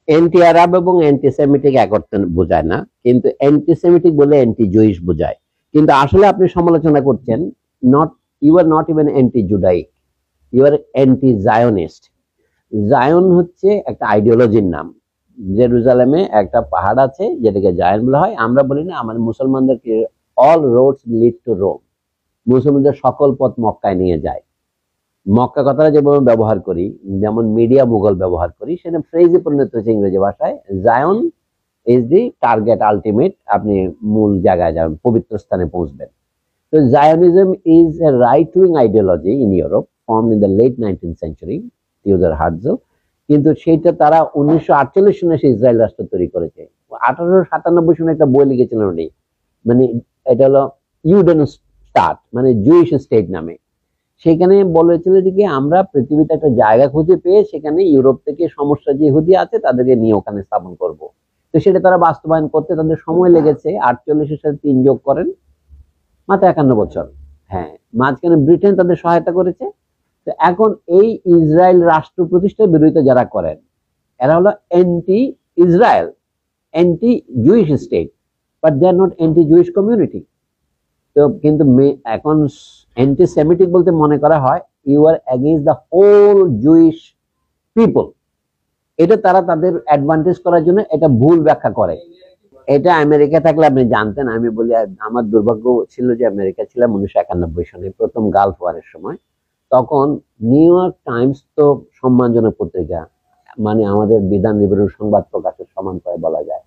Anti আরব এবং অ্যান্টিসেমিটিক এক অর্থে বোঝায় না, কিন্তু অ্যান্টিসেমিটিক বলে অ্যান্টি জুইশ বোঝায়। কিন্তু আসলে আপনি সমালোচনা করছেন, not, you are not even anti Judaic, you are anti Zionist. Zion হচ্ছে একটা আইডিওলজির নাম। জেরুজালেমে একটা পাহাড় আছে যেটাকে জায়ন বলা হয়। আমরা বলি না আমাদের মুসলমানদেরকে all roads lead to Rome, মুসলমানদের সকল পথ মক্কায় নিয়ে যায়। মক্কা কথাটা যেভাবে ব্যবহার করি, যেমন মিডিয়া মুঘল ব্যবহার করি, সেটা ফ্রেজে পরিণত হয়েছে ইংরেজি ভাষায়। Zion is the target ultimate, আপনি মূল জায়গায় যাবেন, পবিত্র স্থানে পৌঁছবেন। তো Zionism is a right wing ideology in Europe, formed in the late 19th century, Theodor Herzl. কিন্তু সেইটা তারা 1948 সনে ইসরায়েল রাষ্ট্র তৈরি করেছে। 1897 সনে একটা বই লিখেছিলেন উনি, মানে এটা হলো ইউডেন স্টার্ট, মানে জুইশ স্টেট নামে। সেখানে বলেছিল যে আমরা পৃথিবীতে একটা জায়গা খুঁজে পেয়ে সেখানে ইউরোপ থেকে সমস্যা যে ইহুদি আছে তাদেরকে নিয়ে ওখানে স্থাপন করব। তো সেটা তারা বাস্তবায়ন করতে তাদের সময় লেগেছে। 48-এর সাথে 3 যোগ করেন, মাত্র 51 বছর। হ্যাঁ, মাঝখানে ব্রিটেন তাদের সহায়তা করেছে। তো এখন এই ইসরায়েল রাষ্ট্র প্রতিষ্ঠার বিরোধিতা যারা করেন, এরা হলো anti Israel, anti Jewish state, but they are not anti Jewish community. তো কিন্তু এখন অ্যান্টিসেমিটিক বলতে মনে করা হয় you are against the whole Jewish people. এটা তারা তাদের অ্যাডভান্টেজ করার জন্য এটা ভুল ব্যাখ্যা করে। এটা আমেরিকা থাকলে আপনি জানতেন। আমি বলি আমার দুর্ভাগ্য ছিল যে আমেরিকা ছিলাম 1991 সনে, প্রথম গালফ ওয়ারের সময়। তখন নিউ ইয়র্ক টাইমস তো সম্মানজনক পত্রিকা, মানে আমাদের বিধান বিবরণ সংবাদ প্রকাশের সমান করে বলা যায়,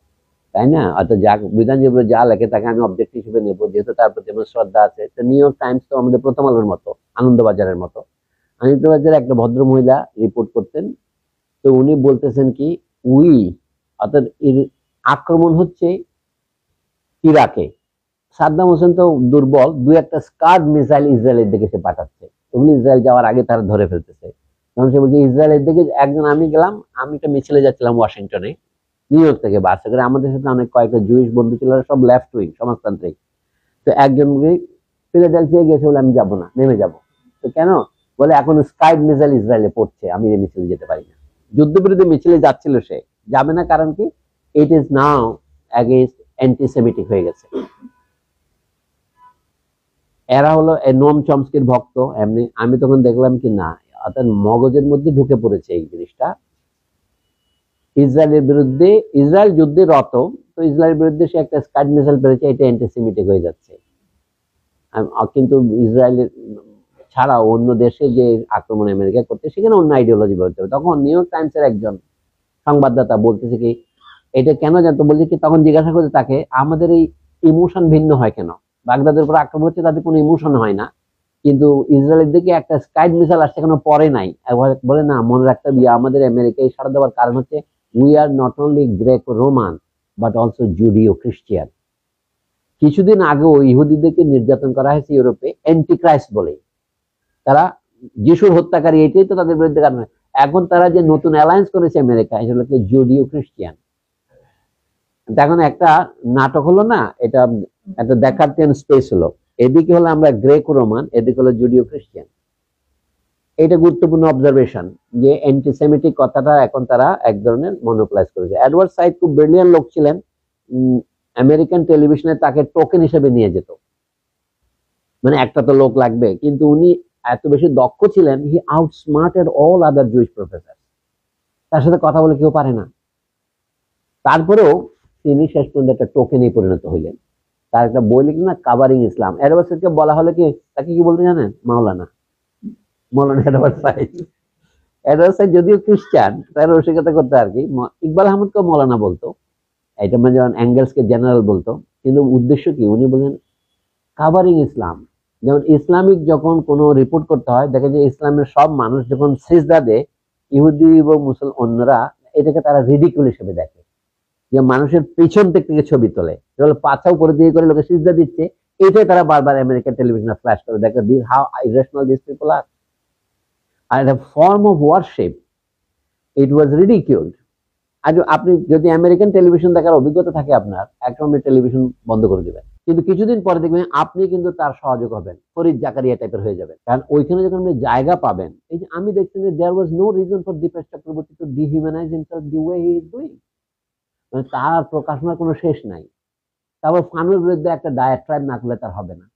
তাই না? অর্থাৎ যা বিধান বিবরণ যা লেখে তাকে আমি অবজেক্ট হিসেবে নেবো, যেহেতু তার প্রতি আমার শ্রদ্ধা আছে। তো নিউ ইয়র্ক টাইমস তো আমাদের প্রথম আলোর মতো, আনন্দবাজারের মতো। আনন্দবাজারে একটা ভদ্র মহিলা রিপোর্ট করতেন। তো উনি বলতেছেন কি, উই অর্থাৎ আক্রমণ হচ্ছে ইরাকে, সাদ্দাম হোসেন তো দুর্বল, 2-1টা স্কাড মিসাইল ইসরায়েলের দিকে সে পাঠাচ্ছে। তখন ইসরায়েল যাওয়ার আগে তারা ধরে ফেলতেছে। তখন সে বলছে ইসরায়েলের দিকে একজন, আমি গেলাম, আমি একটা মিছিলে যাচ্ছিলাম ওয়াশিংটনে, নিউ ইয়র্ক থেকে বাসে করে। আমাদের সাথে অনেক কয়েকটা জুইশ বন্ধু ছিল, সব লেফট উইং, সমাজতান্ত্রিক। তো একজন ফিলাডেলফিয়া গেছে বলে আমি যাবো না, নেমে যাবো। তো কেন? বলে এখন স্কাইড মিসাইল ইসরায়েলে পড়ছে, আমি এই মিছিলে যেতে পারি না। যুদ্ধবিরোধী মিছিলে যাচ্ছিল সে, যাবে না, কারণ কি, ইট ইজ নাও অ্যাগেইনস্ট অ্যান্টিসেমিটিক হয়ে গেছে। এরা হলো নোম চমস্কির ভক্ত। এমনি আমি তখন দেখলাম কি না, অর্থাৎ মগজের মধ্যে ঢুকে পড়েছে এই জিনিসটা। ইসরায়েলের বিরুদ্ধে, ইসরায়েল যুদ্ধে রত, তো ইসরায়েলের বিরুদ্ধে সে একটা স্কাড মিসাইল পেরেছে, এটা অ্যান্টিসেমিটিক হয়ে যাচ্ছে। কিন্তু ইসরায়েলের ছাড়া অন্য দেশে যে আক্রমণ আমেরিকা করতে, সেখানে অন্য আইডিওলজি বলতে হবে। তখন নিউ ইয়র্ক টাইমসের একজন সংবাদদাতা বলতেছে কি, এটা কেন জানতো, বলছে কি, তখন জিজ্ঞাসা করতে তাকে, আমাদের এই ইমোশন ভিন্ন হয় কেন? বাগদাদের উপর আক্রমণ হচ্ছে, তাদের কোনো ইমোশন হয় না, কিন্তু ইসরায়েলের দিকে একটা স্কাইড মিসাইল আসছে কেন পরে নাই? বলে না, মনে রাখতে হবে আমাদের আমেরিকায় সাড়া দেওয়ার কারণ হচ্ছে we are not only Greek Roman but also Judeo Christian. কিছুদিন আগেও ইহুদিদেরকে নির্যাতন করা হয়েছে ইউরোপে অ্যান্টিক্রাইস্ট বলে। তারা যিশুর হত্যাকারী, এটাই তো তাদের বিরুদ্ধে কারণ। এখন তারা যে নতুন অ্যালায়েন্স করেছে আমেরিকা, এটা হলো জুডিও খ্রিস্টিয়ান। এখন একটা নাটক হলো না, এটা একটা দেখার্থিয়ান স্পেস হলো, এদিকে হলো আমরা গ্রেক রোমান, এদিকে হলো জুডিও খ্রিস্টিয়ান। এটা গুরুত্বপূর্ণ অবজারভেশন যে অ্যান্টিসেমিটিক কথাটা এখন তারা এক ধরনের মনোপ্লাইজ করেছে। এডওয়ার্ড সাইড খুব ব্রিলিয়ান্ট লোক ছিলেন। আমেরিকান টেলিভিশনে তাকে টোকেন হিসেবে নিয়ে যেত, মানে একটা তো লোক লাগবে, কিন্তু উনি এত বেশি দক্ষ ছিলেন, হি আউটস্মার্টেড অল আদার জুইশ প্রফেসর। তার সাথে কথা বলে কেউ পারে না। তারপরেও তিনি শেষ পর্যন্ত একটা টোকেনে পরিণত হইলেন। তার একটা বই লিখলেন না, কাভারিং ইসলাম। এডওয়ার্ড সাইদকে বলা হলে কি, তাকে কি বলতে জানেন? মাওলানা, মৌলানা এডওয়ার্ড সাইদ। এডওয়ার্ড সাইদ যদিও খ্রিস্টান, তার রসিকতা করতে আর কি, ইকবাল আহমদকে মৌলানা বলতো, এটা মানে যেমন অ্যাঙ্গেলসকে জেনারেল বলতো। কিন্তু উদ্দেশ্য কি, উনি বলেন কাভারিং ইসলাম। যেমন ইসলামিক যখন কোনো রিপোর্ট করতে হয়, দেখে যে ইসলামের সব মানুষ যখন সিজদা দেয়, ইহুদি এবং মুসলমান অন্যরা এটাকে তারা রিডিকুল হিসেবে দেখে, যে মানুষের পিছন থেকে ছবি তোলে, পাছা উপরে দিয়ে করে লোকে সিজদা দিচ্ছে, এটাই তারা বারবার আমেরিকান টেলিভিশনে ফ্ল্যাশ করে দেখে, this how irrational this people are. আর এটা form of worship, it was ridiculed. আর আপনি যদি আমেরিকান টেলিভিশন দেখার অভিজ্ঞতা থাকে আপনার, একদম টেলিভিশন বন্ধ করে দিবেন। কিন্তু কিছুদিন পরে দেখবেন আপনি কিন্তু তার সহযোগ হবেন, ফরিদ জাকারিয়া টাইপের হয়ে যাবেন। কারণ ওইখানে যখন আপনি জায়গা পাবেন, এই যে আমি দেখছি যে there was no reason for Dipesh Chakrabarty to dehumanize himself the way he is doing. মানে তার প্রকাশনার কোনো শেষ নাই। তারপর ফানুর বিরুদ্ধে একটা ডায়াট্রাইব না করলে তার হবে না।